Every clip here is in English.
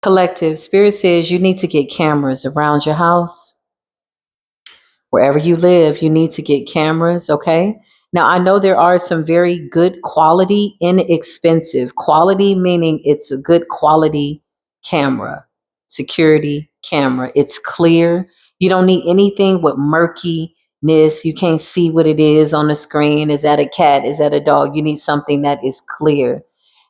Collective, Spirit says you need to get cameras around your house. Wherever you live, you need to get cameras, okay? Now, I know there are some very good quality, inexpensive quality, meaning it's a good quality camera, security camera. It's clear. You don't need anything with murkiness. You can't see what it is on the screen. Is that a cat? Is that a dog? You need something that is clear.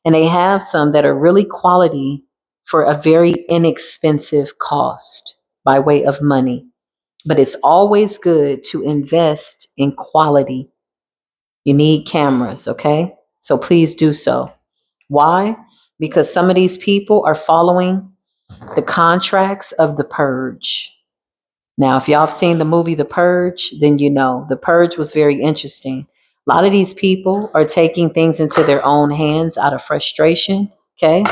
And they have some that are really quality for a very inexpensive cost by way of money. But it's always good to invest in quality. You need cameras, okay? So please do so. Why? Because some of these people are following the contracts of the purge. Now, if y'all have seen the movie The Purge, then you know The Purge was very interesting. A lot of these people are taking things into their own hands out of frustration. Okay.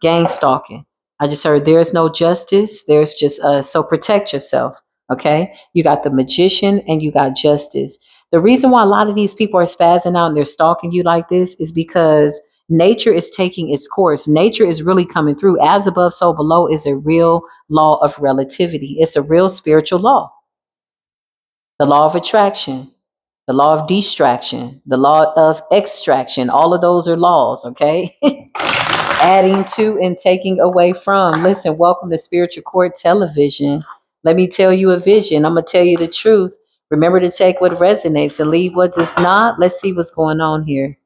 Gang stalking. I just heard there's no justice. There's just so protect yourself. Okay. You got the magician and you got justice. The reason why a lot of these people are spazzing out and they're stalking you like this is because nature is taking its course. Nature is really coming through. As above, so below is a real law of relativity. It's a real spiritual law. The law of attraction, the law of distraction, the law of extraction. All of those are laws, okay? Adding to and taking away from. Listen, welcome to Spiritual Court Television. Let me tell you a vision. I'm going to tell you the truth. Remember to take what resonates and leave what does not. Let's see what's going on here.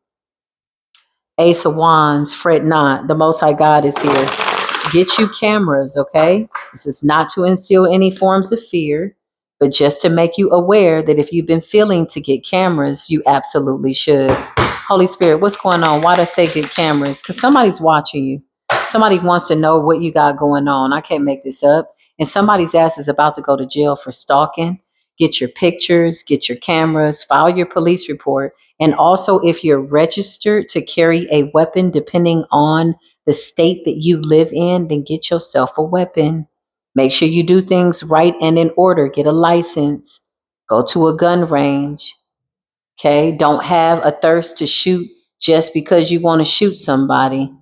Ace of Wands, fret not. The Most High God is here. Get you cameras, okay? This is not to instill any forms of fear, but just to make you aware that if you've been feeling to get cameras, you absolutely should. Holy Spirit, what's going on? Why do I say get cameras? Because somebody's watching you. Somebody wants to know what you got going on. I can't make this up. And somebody's ass is about to go to jail for stalking. Get your pictures, get your cameras, file your police report. And also, if you're registered to carry a weapon, depending on the state that you live in, then get yourself a weapon. Make sure you do things right and in order. Get a license. Go to a gun range. Okay. Don't have a thirst to shoot just because you want to shoot somebody.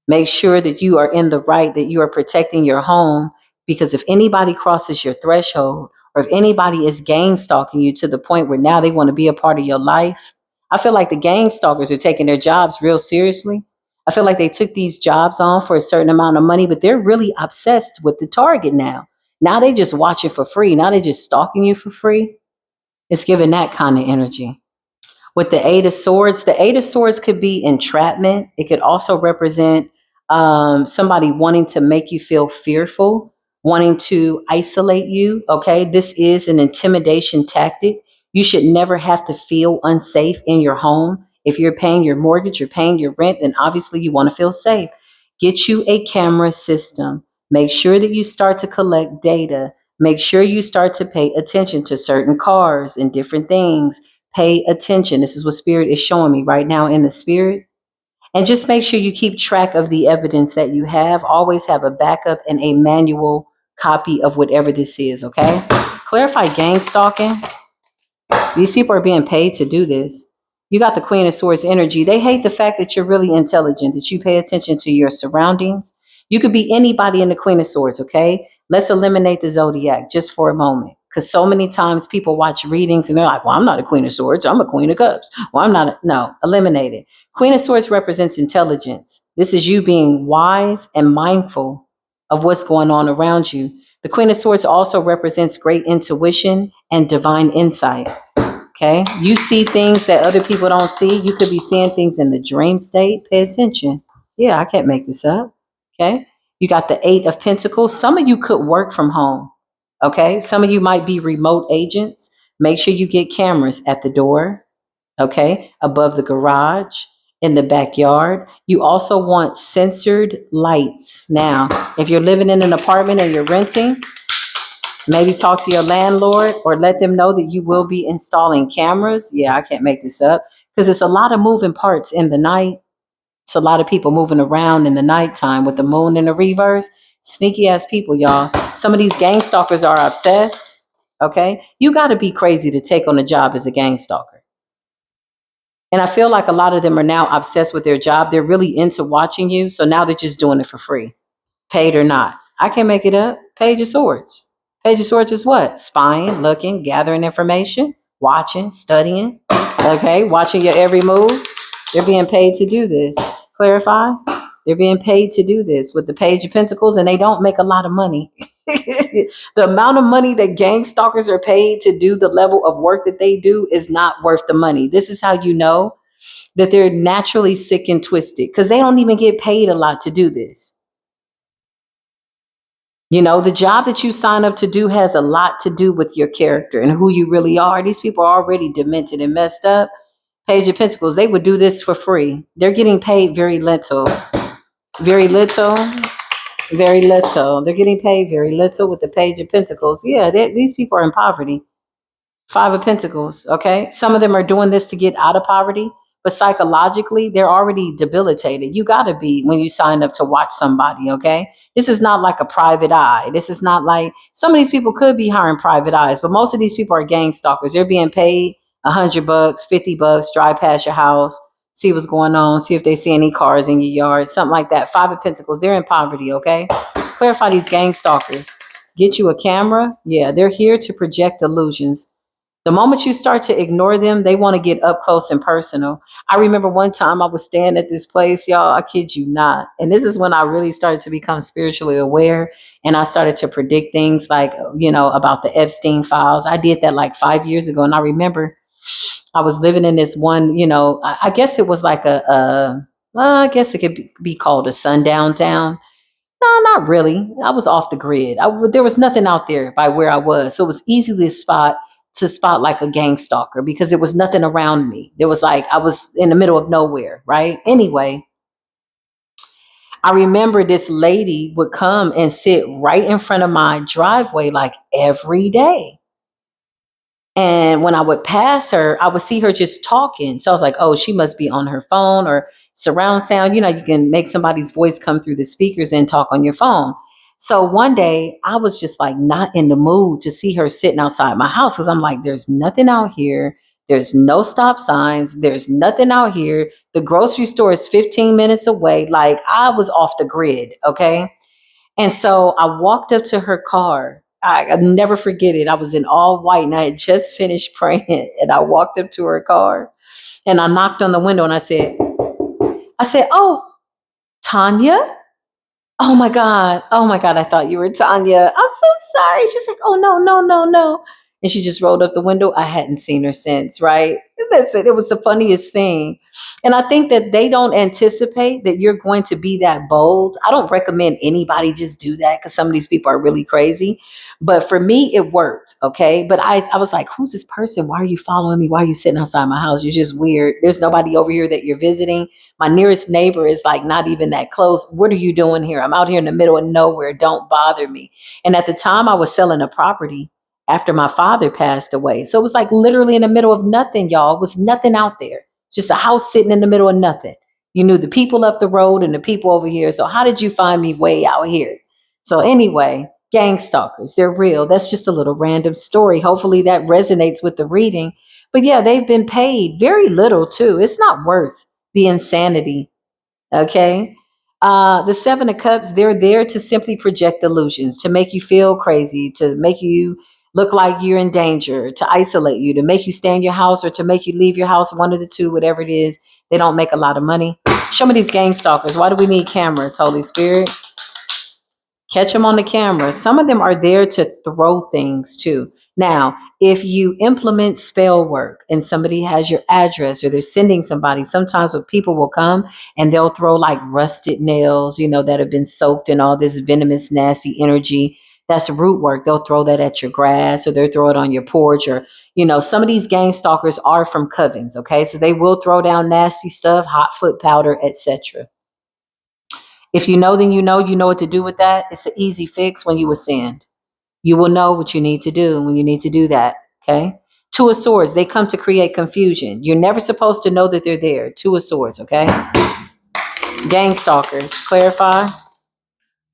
Make sure that you are in the right, that you are protecting your home. Because if anybody crosses your threshold, or if anybody is gang stalking you to the point where now they want to be a part of your life, I feel like the gang stalkers are taking their jobs real seriously. I feel like they took these jobs on for a certain amount of money, but they're really obsessed with the target now. Now they just watch it for free. Now they just stalking you for free. It's giving that kind of energy. With the Eight of Swords could be entrapment. It could also represent somebody wanting to make you feel fearful, wanting to isolate you. Okay, this is an intimidation tactic. You should never have to feel unsafe in your home. If you're paying your mortgage, you're paying your rent, then obviously you want to feel safe. Get you a camera system. Make sure that you start to collect data. Make sure you start to pay attention to certain cars and different things. Pay attention. This is what spirit is showing me right now in the spirit. And just make sure you keep track of the evidence that you have. Always have a backup and a manual copy of whatever this is, okay? Clarify gang stalking. These people are being paid to do this. You got the Queen of Swords energy. They hate the fact that you're really intelligent, that you pay attention to your surroundings. You could be anybody in the Queen of Swords, okay? Let's eliminate the zodiac just for a moment. Because so many times people watch readings and they're like, well, I'm not a Queen of Swords. I'm a Queen of Cups. Well, I'm not. No, eliminate it. Queen of Swords represents intelligence. This is you being wise and mindful of what's going on around you. The Queen of Swords also represents great intuition and divine insight. Okay. You see things that other people don't see. You could be seeing things in the dream state. Pay attention. Yeah, I can't make this up. Okay. You got the Eight of Pentacles. Some of you could work from home. Okay. Some of you might be remote agents. Make sure you get cameras at the door. Okay. Above the garage, in the backyard. You also want censored lights. Now, if you're living in an apartment and you're renting, maybe talk to your landlord or let them know that you will be installing cameras. Yeah, I can't make this up because it's a lot of moving parts in the night. It's a lot of people moving around in the nighttime with the moon in the reverse. Sneaky ass people, y'all. Some of these gang stalkers are obsessed. Okay. You got to be crazy to take on a job as a gang stalker. And I feel like a lot of them are now obsessed with their job. They're really into watching you. So now they're just doing it for free. Paid or not. I can't make it up. Page of Swords. Page of Swords is what? Spying, looking, gathering information, watching, studying. Okay, watching your every move. They're being paid to do this. Clarify? They're being paid to do this with the Page of Pentacles, and they don't make a lot of money. The amount of money that gang stalkers are paid to do the level of work that they do is not worth the money. This is how you know that they're naturally sick and twisted because they don't even get paid a lot to do this. You know, the job that you sign up to do has a lot to do with your character and who you really are. These people are already demented and messed up. Page of Pentacles, they would do this for free. They're getting paid very little. Very little. Very little. They're getting paid very little with the Page of Pentacles. Yeah, these people are in poverty. Five of Pentacles, okay? Some of them are doing this to get out of poverty, but psychologically, they're already debilitated. You got to be when you sign up to watch somebody, okay? This is not like a private eye. This is not like some of these people could be hiring private eyes, but most of these people are gang stalkers. They're being paid $100, $50, drive past your house, see what's going on, see if they see any cars in your yard, something like that. Five of Pentacles, they're in poverty, okay? Clarify these gang stalkers. Get you a camera. Yeah, they're here to project illusions. The moment you start to ignore them, they want to get up close and personal. I remember one time I was staying at this place, y'all, I kid you not. And this is when I really started to become spiritually aware. And I started to predict things like, about the Epstein files. I did that like 5 years ago. And I remember I was living in this one, I guess it was like well, I guess it could be called a sundown town. No, not really. I was off the grid. There was nothing out there by where I was. So it was easy to spot like a gang stalker because there was nothing around me. There was like, I was in the middle of nowhere, right? Anyway, I remember this lady would come and sit right in front of my driveway like every day. And when I would pass her, I would see her just talking. So I was like, oh, she must be on her phone or surround sound. You can make somebody's voice come through the speakers and talk on your phone. So one day I was just like not in the mood to see her sitting outside my house because I'm like, there's nothing out here. There's no stop signs. There's nothing out here. The grocery store is 15 minutes away. Like I was off the grid. Okay. And so I walked up to her car. I never forget it. I was in all white and I had just finished praying. And I walked up to her car and I knocked on the window and I said, oh, Tanya? Oh my God. Oh my God. I thought you were Tanya. I'm so sorry. She's like, oh, no, no, no, no. And she just rolled up the window. I hadn't seen her since, right? That's it. It was the funniest thing. And I think that they don't anticipate that you're going to be that bold. I don't recommend anybody just do that because some of these people are really crazy. But for me, it worked. Okay. But I was like, who's this person? Why are you following me? Why are you sitting outside my house? You're just weird. There's nobody over here that you're visiting. My nearest neighbor is like not even that close. What are you doing here? I'm out here in the middle of nowhere. Don't bother me. And at the time I was selling a property after my father passed away. So it was like literally in the middle of nothing, y'all. It was nothing out there. Just a house sitting in the middle of nothing. You knew the people up the road and the people over here. So how did you find me way out here? So anyway, gang stalkers, they're real. That's just a little random story. Hopefully that resonates with the reading. But yeah, they've been paid very little too. It's not worth the insanity. Okay. The Seven of Cups, they're there to simply project illusions, to make you feel crazy, to make you look like you're in danger, to isolate you, to make you stay in your house or to make you leave your house, one of the two, whatever it is. They don't make a lot of money. Show me these gang stalkers. Why do we need cameras, Holy Spirit? Catch them on the camera. Some of them are there to throw things too. Now, if you implement spell work and somebody has your address or they're sending somebody, sometimes what people will come and they'll throw like rusted nails, that have been soaked in all this venomous, nasty energy. That's root work. They'll throw that at your grass or they'll throw it on your porch or, some of these gang stalkers are from covens. Okay. So they will throw down nasty stuff, hot foot powder, etc. If you know, then you know what to do with that. It's an easy fix when you ascend. You will know what you need to do when you need to do that. Okay. Two of Swords, they come to create confusion. You're never supposed to know that they're there. Two of Swords, okay? Gang stalkers, clarify.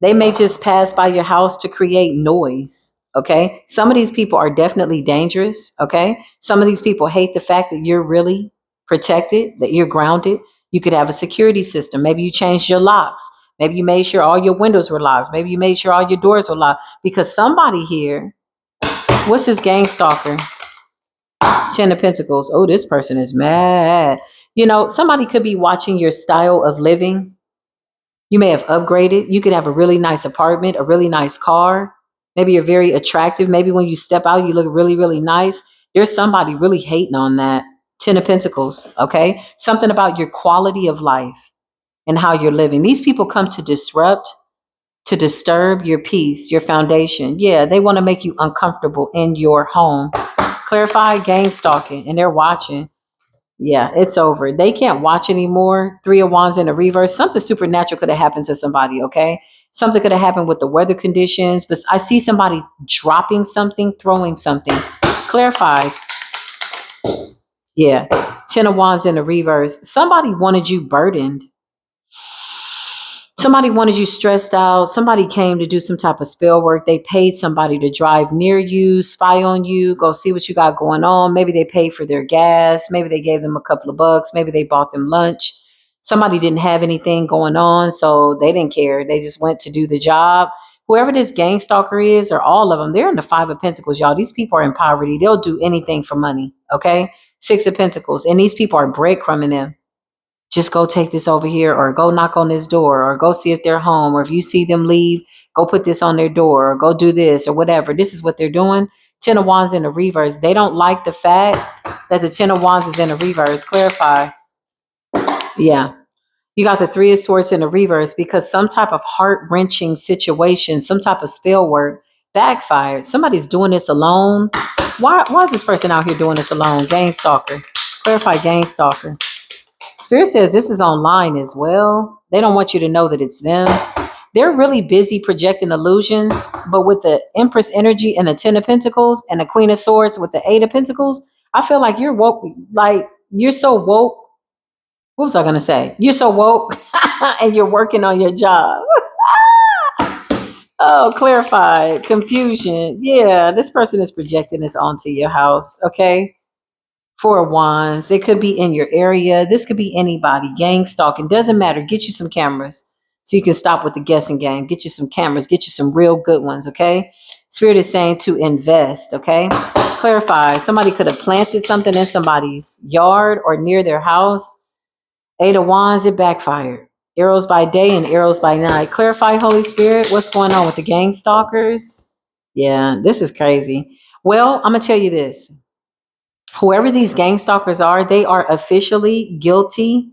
They may just pass by your house to create noise. Okay. Some of these people are definitely dangerous. Okay. Some of these people hate the fact that you're really protected, that you're grounded. You could have a security system. Maybe you changed your locks. Maybe you made sure all your windows were locked. Maybe you made sure all your doors were locked because somebody here, what's this gang stalker? 10 of Pentacles. Oh, this person is mad. You know, somebody could be watching your style of living. You may have upgraded. You could have a really nice apartment, a really nice car. Maybe you're very attractive. Maybe when you step out, you look really, really nice. There's somebody really hating on that. 10 of Pentacles, okay? Something about your quality of life and how you're living. These people come to disrupt, to disturb your peace, your foundation. Yeah, they want to make you uncomfortable in your home. Clarify gang stalking, and they're watching. Yeah, it's over. They can't watch anymore. Three of Wands in the reverse. Something supernatural could have happened to somebody, okay? Something could have happened with the weather conditions, but I see somebody dropping something, throwing something. Clarify. Yeah, 10 of Wands in the reverse. Somebody wanted you burdened. Somebody wanted you stressed out. Somebody came to do some type of spell work. They paid somebody to drive near you, spy on you, go see what you got going on. Maybe they paid for their gas. Maybe they gave them a couple of bucks. Maybe they bought them lunch. Somebody didn't have anything going on, so they didn't care. They just went to do the job. Whoever this gang stalker is, or all of them, they're in the Five of Pentacles, y'all. These people are in poverty. They'll do anything for money, okay? Six of Pentacles. And these people are breadcrumbing them. Just go take this over here, or go knock on this door, or go see if they're home, or if you see them leave, go put this on their door, or go do this, or whatever. This is what they're doing. 10 of Wands in the reverse. They don't like the fact that the 10 of Wands is in the reverse. Clarify. Yeah. You got the Three of Swords in the reverse because some type of heart-wrenching situation, some type of spell work backfired. Somebody's doing this alone. Why is this person out here doing this alone? Gang stalker. Clarify gang stalker. Spirit says this is online as well. They don't want you to know that it's them. They're really busy projecting illusions, but with the Empress energy and the 10 of Pentacles and the Queen of Swords with the 8 of Pentacles, I feel like you're woke. Like you're so woke. What was I going to say? You're so woke and you're working on your job. Oh, clarify. Confusion. Yeah, this person is projecting this onto your house. Okay. Four of Wands. It could be in your area. This could be anybody. Gang stalking. Doesn't matter. Get you some cameras so you can stop with the guessing game. Get you some cameras. Get you some real good ones. Okay. Spirit is saying to invest. Okay. Clarify. Somebody could have planted something in somebody's yard or near their house. 8 of Wands. It backfired. Arrows by day and arrows by night. Clarify, Holy Spirit. What's going on with the gang stalkers? Yeah, this is crazy. Well, I'm going to tell you this. Whoever these gang stalkers are, they are officially guilty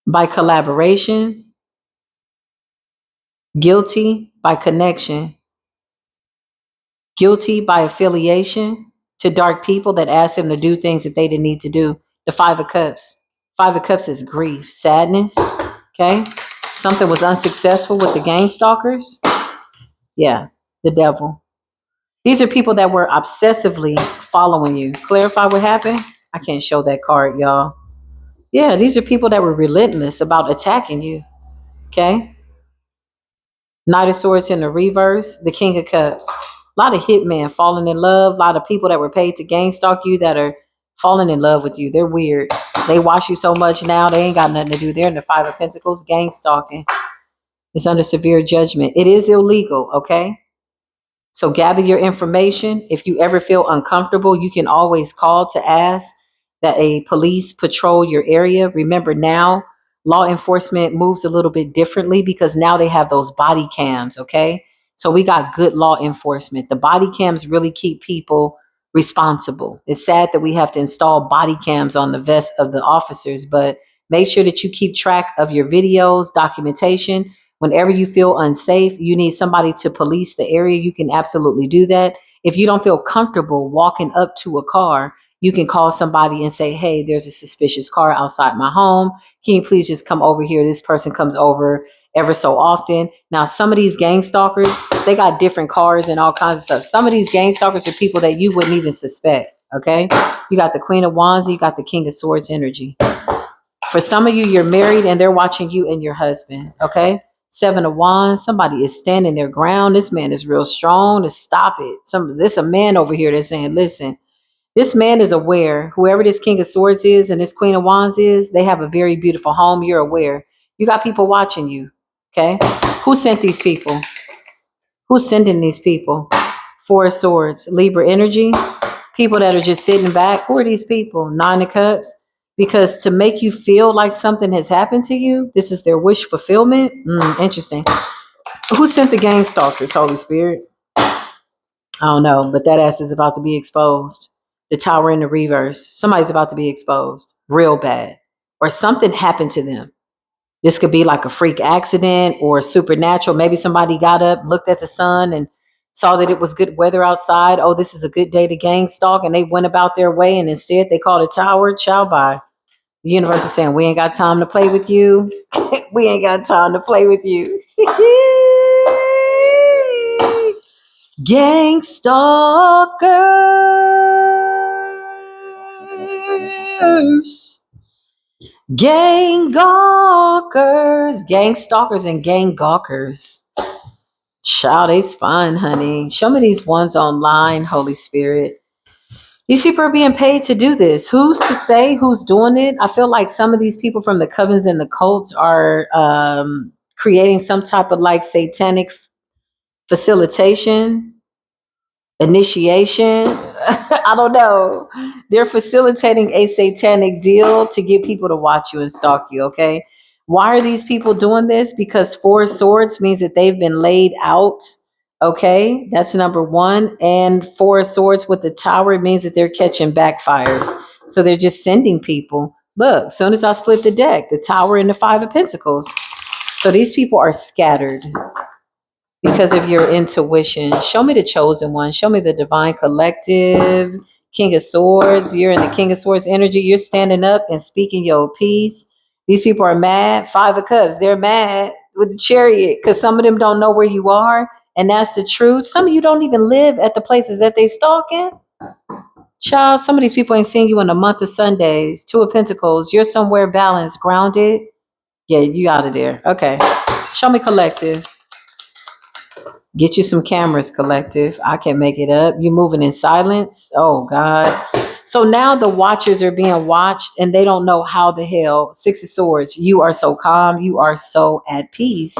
by collaboration, guilty by connection, guilty by affiliation to dark people that asked them to do things that they didn't need to do. The Five of Cups. Five of Cups is grief, sadness. Okay. Something was unsuccessful with the gang stalkers. Yeah, the devil. These are people that were obsessively following you. Clarify what happened. I can't show that card, y'all. Yeah, these are people that were relentless about attacking you. Okay. Knight of Swords in the reverse, the King of Cups. A lot of hitmen falling in love, a lot of people that were paid to gang stalk you that are falling in love with you. They're weird. They watch you so much now, they ain't got nothing to do. They're in the Five of Pentacles, gang stalking. It's under severe judgment. It is illegal, okay? So gather your information. If you ever feel uncomfortable, you can always call to ask that a police patrol your area. Remember now, law enforcement moves a little bit differently because now they have those body cams, okay? So we got good law enforcement. The body cams really keep people responsible. It's sad that we have to install body cams on the vest of the officers, but make sure that you keep track of your videos, documentation. Whenever you feel unsafe, you need somebody to police the area, you can absolutely do that. If you don't feel comfortable walking up to a car, you can call somebody and say, hey, there's a suspicious car outside my home. Can you please just come over here? This person comes over ever so often. Now, some of these gang stalkers, they got different cars and all kinds of stuff. Some of these gang stalkers are people that you wouldn't even suspect, okay? You got the Queen of Wands, you got the King of Swords energy. For some of you, you're married and they're watching you and your husband, okay? Seven of Wands, somebody is standing their ground. This man is real strong to stop it. There's a man over here that's saying, listen, this man is aware, whoever this King of Swords is and this Queen of Wands is, they have a very beautiful home. You're aware. You got people watching you. Okay. Who sent these people? Who's sending these people? Four of Swords, Libra energy. People that are just sitting back. Who are these people? Nine of Cups. Because to make you feel like something has happened to you, this is their wish fulfillment. Interesting. Who sent the Gangstalkers, Holy Spirit? I don't know, but that ass is about to be exposed. The Tower in the reverse. Somebody's about to be exposed real bad. Or something happened to them. This could be like a freak accident or supernatural. Maybe somebody got up, looked at the sun, and saw that it was good weather outside. Oh, this is a good day to gang stalk. And they went about their way. And instead, they called a tower. Ciao, bye. The universe is saying, we ain't got time to play with you. We ain't got time to play with you. Gang stalkers. Gang gawkers. Gang stalkers and gang gawkers. Child, they's fun, honey. Show me these ones online, Holy Spirit. These people are being paid to do this. Who's to say who's doing it? I feel like some of these people from the covens and the cults are creating some type of like satanic facilitation, initiation. I don't know. They're facilitating a satanic deal to get people to watch you and stalk you, okay? Why are these people doing this? Because Four of Swords means that they've been laid out. Okay, that's number one. And Four of Swords with the Tower means that they're catching backfires. So they're just sending people. Look, as soon as I split the deck, the Tower and the Five of Pentacles. So these people are scattered because of your intuition. Show me the chosen one. Show me the divine collective. King of Swords. You're in the King of Swords energy. You're standing up and speaking your piece. These people are mad. Five of Cups. They're mad with the Chariot because some of them don't know where you are. And that's the truth. Some of you don't even live at the places that they stalking. Child, some of these people ain't seen you in a month of Sundays. Two of Pentacles. You're somewhere balanced, grounded. Yeah, you out of there. Okay. Show me collective. Get you some cameras, collective. I can't make it up. You moving in silence. Oh God. So now the watchers are being watched and they don't know how the hell. Six of Swords. You are so calm. You are so at peace.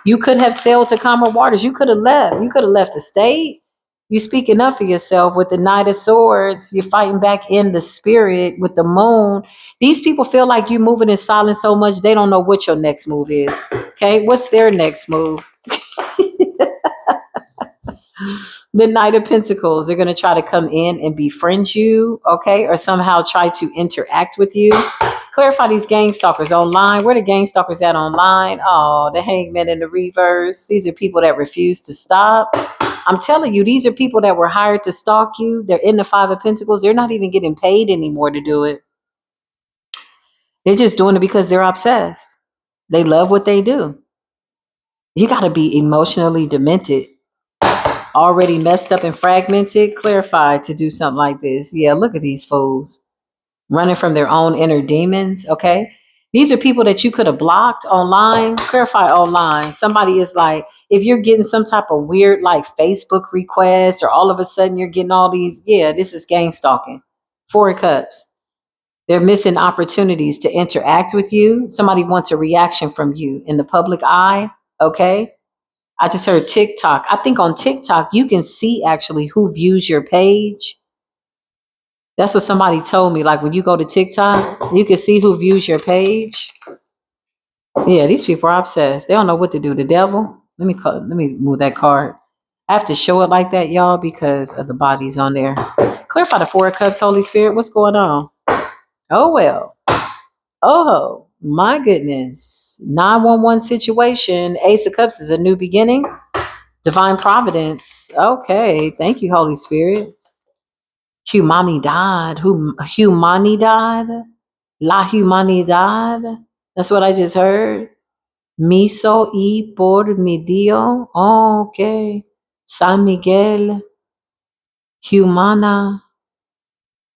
You could have sailed to calmer waters. You could have left. You could have left the state. You speaking up for yourself with the Knight of Swords. You're fighting back in the spirit with the moon. These people feel like you moving in silence so much they don't know what your next move is. Okay, what's their next move? The Knight of Pentacles. They're going to try to come in and befriend you, okay, or somehow try to interact with you. Clarify these gang stalkers online. Where the gang stalkers at online? Oh, the Hangman in the reverse. These are people that refuse to stop. I'm telling you, these are people that were hired to stalk you. They're in the Five of Pentacles. They're not even getting paid anymore to do it. They're just doing it because they're obsessed. They love what they do. You got to be emotionally demented, already messed up and fragmented, clarified to do something like this. Yeah, look at these fools running from their own inner demons. Okay. These are people that you could have blocked online. Clarify online. Somebody is like, if you're getting some type of weird like Facebook request or all of a sudden you're getting all these, yeah, this is gang stalking. Four of Cups. They're missing opportunities to interact with you. Somebody wants a reaction from you in the public eye. Okay. I just heard TikTok. I think on TikTok, you can see actually who views your page. That's what somebody told me. Like when you go to TikTok, you can see who views your page. Yeah, these people are obsessed. They don't know what to do. The devil. Let me move that card. I have to show it like that, y'all, because of the bodies on there. Clarify the Four of Cups, Holy Spirit. What's going on? Oh well. Oh my goodness. 911 situation. Ace of Cups is a new beginning. Divine Providence. Okay. Thank you, Holy Spirit. Humanidad. Humanidad. La humanidad. That's what I just heard. Miso y por mi Dio. Oh, okay. San Miguel. Humana.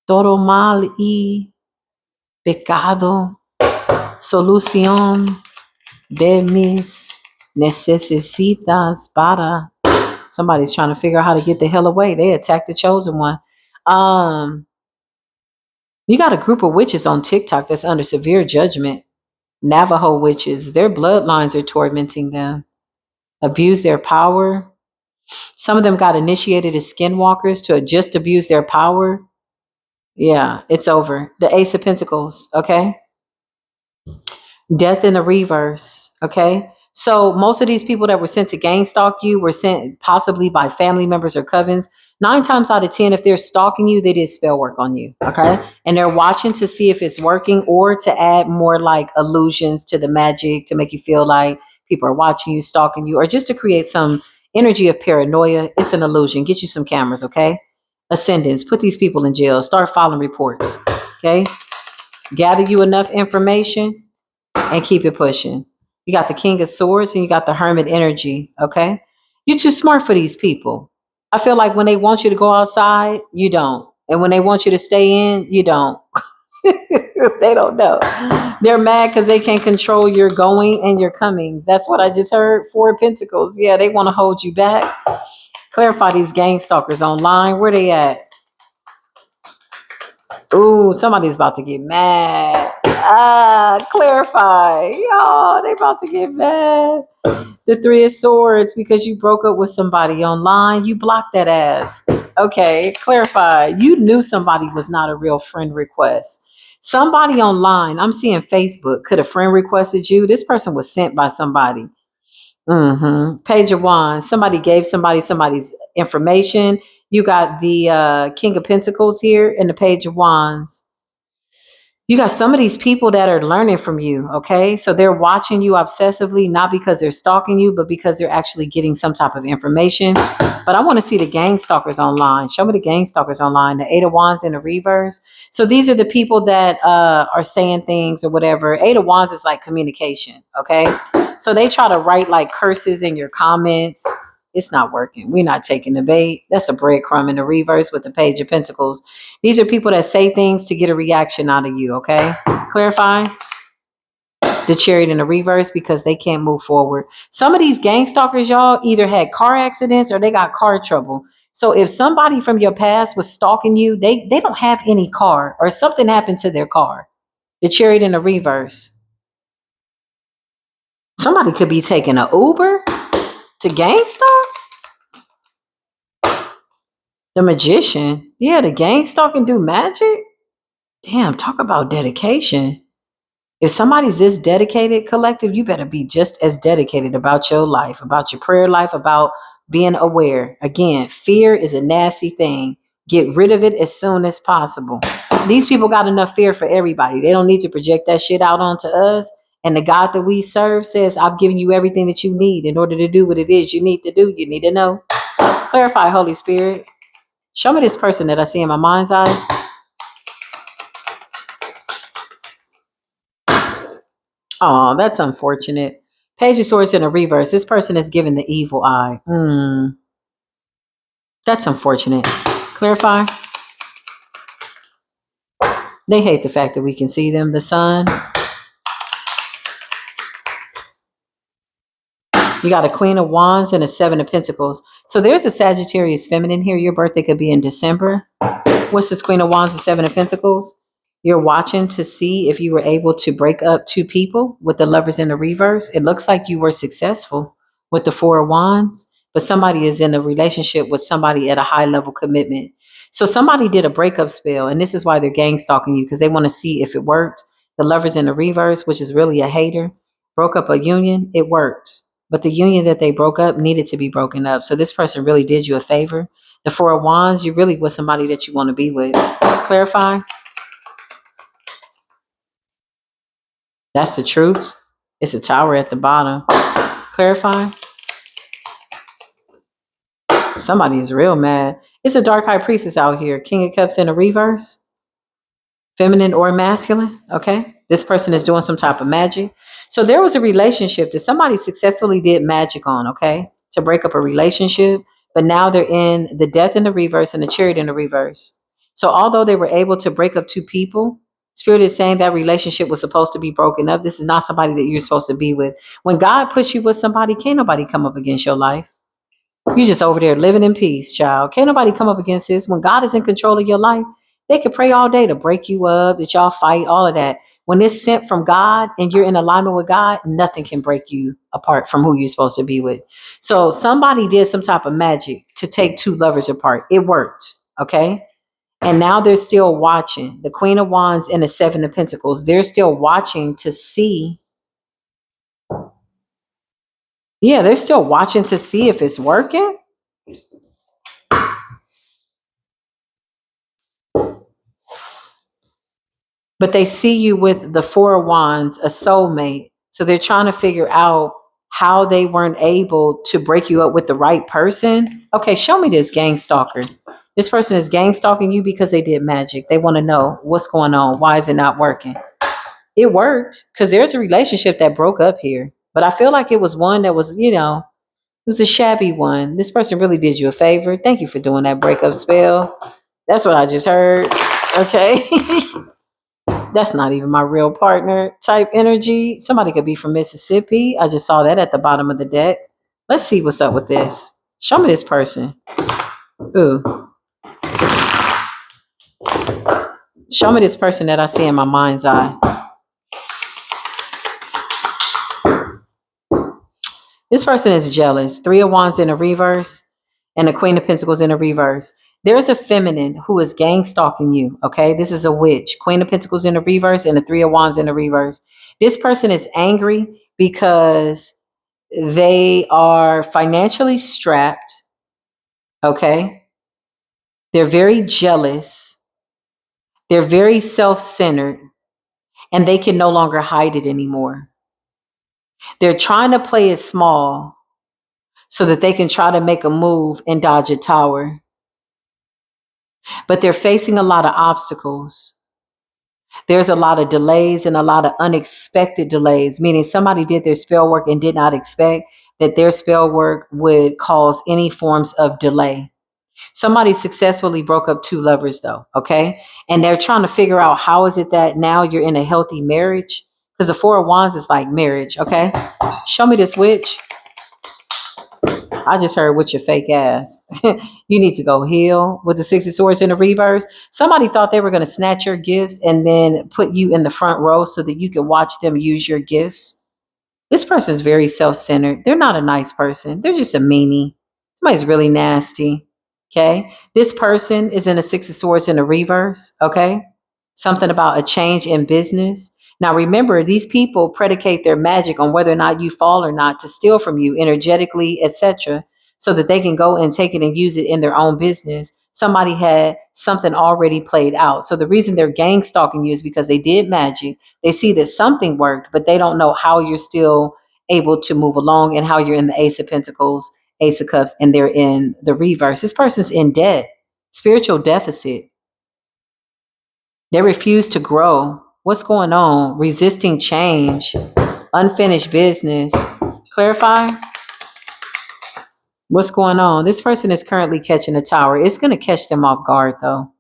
Todo mal y pecado. Solución de mis necesitas para. Somebody's trying to figure out how to get the hell away. They attacked the chosen one. You got a group of witches on TikTok that's under severe judgment. Navajo witches, their bloodlines are tormenting them, abuse their power. Some of them got initiated as skinwalkers to just abuse their power. Yeah, it's over. The Ace of Pentacles, okay? Death in the reverse, okay? So most of these people that were sent to gang stalk you were sent possibly by family members or covens. 9 times out of 10, if they're stalking you, they did spell work on you, okay? And they're watching to see if it's working or to add more like illusions to the magic to make you feel like people are watching you, stalking you, or just to create some energy of paranoia. It's an illusion. Get you some cameras, okay? Ascendants, put these people in jail. Start filing reports, okay? Gather you enough information and keep it pushing. You got the King of Swords and you got the Hermit energy, okay? You're too smart for these people. I feel like when they want you to go outside, you don't. And when they want you to stay in, you don't. They don't know. They're mad because they can't control your going and your coming. That's what I just heard. Four of Pentacles. Yeah, they want to hold you back. Clarify these gang stalkers online. Where they at? Ooh, somebody's about to get mad. Clarify. Y'all, they about to get mad. The Three of Swords, because you broke up with somebody online, you blocked that ass. Okay, clarify. You knew somebody was not a real friend request. Somebody online, I'm seeing Facebook, could a friend requested you? This person was sent by somebody. Page of Wands. Somebody gave somebody's information. You got the King of Pentacles here and the Page of Wands. You got some of these people that are learning from you, okay? So they're watching you obsessively, not because they're stalking you, but because they're actually getting some type of information. But I want to see the gang stalkers online. Show me the gang stalkers online, the Eight of Wands in the reverse. So these are the people that are saying things or whatever. Eight of Wands is like communication, okay? So they try to write like curses in your comments. It's not working. We're not taking the bait. That's a breadcrumb in the reverse with the Page of Pentacles. These are people that say things to get a reaction out of you, okay? Clarify the Chariot in the reverse because they can't move forward. Some of these gang stalkers, y'all, either had car accidents or they got car trouble. So if somebody from your past was stalking you, they don't have any car or something happened to their car. The Chariot in the reverse. Somebody could be taking an Uber to gang stalk. The Magician. Yeah, the gang stalk can do magic. Damn, talk about dedication. If somebody's this dedicated, collective, you better be just as dedicated about your life, about your prayer life, about being aware. Again, fear is a nasty thing. Get rid of it as soon as possible. These people got enough fear for everybody. They don't need to project that shit out onto us. And the God that we serve says, I've given you everything that you need in order to do what it is you need to do. You need to know. Clarify, Holy Spirit. Show me this person that I see in my mind's eye. Oh, that's unfortunate. Page of Swords in a reverse. This person is given the evil eye. That's unfortunate. Clarify. They hate the fact that we can see them. The sun. You got a Queen of Wands and a Seven of Pentacles. So there's a Sagittarius feminine here. Your birthday could be in December. What's this Queen of Wands and Seven of Pentacles? You're watching to see if you were able to break up two people with the Lovers in the reverse. It looks like you were successful with the Four of Wands, but somebody is in a relationship with somebody at a high level commitment. So somebody did a breakup spell, and this is why they're gang stalking you because they want to see if it worked. The Lovers in the reverse, which is really a hater, broke up a union. It worked, but the union that they broke up needed to be broken up. So this person really did you a favor. The Four of Wands, you really was somebody that you want to be with. Clarify. That's the truth. It's a tower at the bottom. Clarify. Somebody is real mad. It's a dark high priestess out here. King of Cups in a reverse. Feminine or masculine. Okay. This person is doing some type of magic. So there was a relationship that somebody successfully did magic on, okay, to break up a relationship. But now they're in the Death in the reverse and the Chariot in the reverse. So although they were able to break up two people, Spirit is saying that relationship was supposed to be broken up. This is not somebody that you're supposed to be with. When God puts you with somebody, can't nobody come up against your life. You just over there living in peace, child. Can't nobody come up against this. When God is in control of your life, they could pray all day to break you up, that y'all fight, all of that. When it's sent from God and you're in alignment with God, nothing can break you apart from who you're supposed to be with. So somebody did some type of magic to take two lovers apart. It worked. Okay. And now they're still watching. The Queen of Wands and the Seven of Pentacles, they're still watching to see. Yeah, they're still watching to see if it's working. But they see you with the Four of Wands, a soulmate. So they're trying to figure out how they weren't able to break you up with the right person. Okay, show me this gang stalker. This person is gang stalking you because they did magic. They want to know what's going on. Why is it not working? It worked because there's a relationship that broke up here. But I feel like it was one that was, it was a shabby one. This person really did you a favor. Thank you for doing that breakup spell. That's what I just heard. Okay. That's not even my real partner type energy. Somebody could be from Mississippi. I just saw that at the bottom of the deck. Let's see what's up with this. Show me this person. Ooh. Show me this person that I see in my mind's eye. This person is jealous. Three of Wands in a reverse and the Queen of Pentacles in a reverse. There's a feminine who is gang stalking you. Okay. This is a witch. Queen of Pentacles in the reverse and the Three of Wands in the reverse. This person is angry because they are financially strapped. Okay. They're very jealous. They're very self centered and they can no longer hide it anymore. They're trying to play it small so that they can try to make a move and dodge a tower. But they're facing a lot of obstacles. There's a lot of delays and a lot of unexpected delays, meaning somebody did their spell work and did not expect that their spell work would cause any forms of delay. Somebody successfully broke up two lovers though, okay? And they're trying to figure out how is it that now you're in a healthy marriage? Because the Four of Wands is like marriage, okay? Show me this witch. I just heard with your fake ass. You need to go heal with the Six of Swords in the reverse. Somebody thought they were going to snatch your gifts and then put you in the front row so that you could watch them use your gifts. This person is very self-centered. They're not a nice person. They're just a meanie. Somebody's really nasty. Okay. This person is in a Six of Swords in the reverse. Okay. Something about a change in business. Now remember, these people predicate their magic on whether or not you fall or not to steal from you energetically, etc., so that they can go and take it and use it in their own business. Somebody had something already played out. So the reason they're gang stalking you is because they did magic. They see that something worked, but they don't know how you're still able to move along and how you're in the Ace of Pentacles, Ace of Cups, and they're in the reverse. This person's in debt, spiritual deficit. They refuse to grow. What's going on? Resisting change, unfinished business. Clarify. What's going on? This person is currently catching a tower. It's going to catch them off guard though.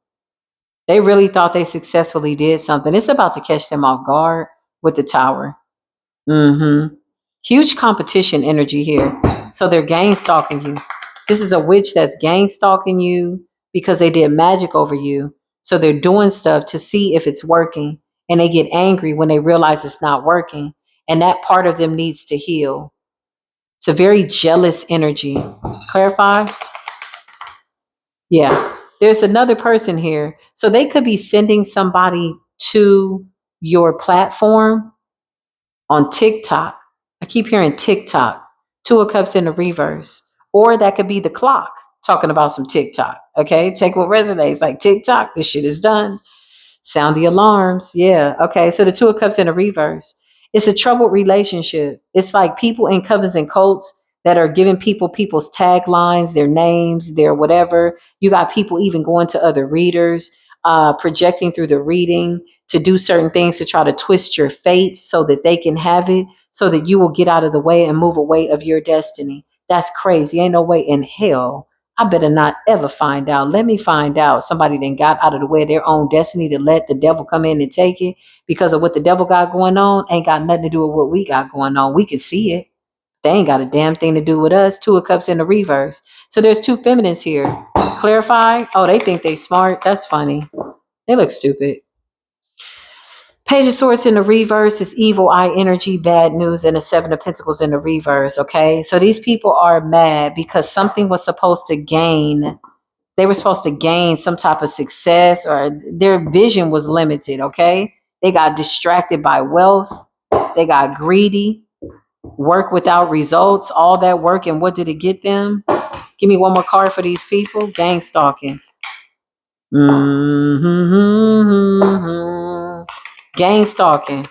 They really thought they successfully did something. It's about to catch them off guard with the tower. Mm-hmm. Huge competition energy here. So they're gang stalking you. This is a witch that's gang stalking you because they did magic over you. So they're doing stuff to see if it's working. And they get angry when they realize it's not working. And that part of them needs to heal. It's a very jealous energy. Clarify? Yeah. There's another person here. So they could be sending somebody to your platform on TikTok. I keep hearing TikTok, Two of Cups in the reverse. Or that could be the clock talking about some TikTok. Okay, take what resonates. Like TikTok, this shit is done. Sound the alarms. Yeah. Okay. So the Two of Cups in a reverse. It's a troubled relationship. It's like people in covens and cults that are giving people people's taglines, their names, their whatever. You got people even going to other readers, projecting through the reading to do certain things to try to twist your fate so that they can have it, so that you will get out of the way and move away of your destiny. That's crazy. Ain't no way in hell I better not ever find out. Let me find out somebody then got out of the way of their own destiny to let the devil come in and take it because of what the devil got going on. Ain't got nothing to do with what we got going on. We can see it. They ain't got a damn thing to do with us. Two of Cups in the reverse. So there's two feminines here. Clarify. Oh, they think they smart. That's funny. They look stupid. Page of Swords in the reverse is evil eye energy, bad news, and the Seven of Pentacles in the reverse. Okay. So these people are mad because something was supposed to gain. They were supposed to gain some type of success, or their vision was limited. Okay. They got distracted by wealth. They got greedy, work without results, all that work. And what did it get them? Give me one more card for these people. Gang stalking. Gang stalking.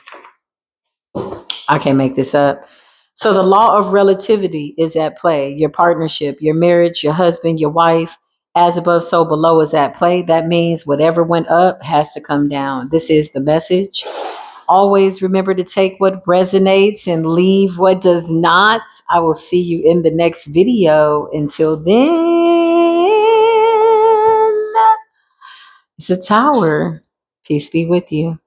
I can't make this up. So the law of relativity is at play. Your partnership, your marriage, your husband, your wife, as above, so below is at play. That means whatever went up has to come down. This is the message. Always remember to take what resonates and leave what does not. I will see you in the next video. Until then, it's a tower. Peace be with you.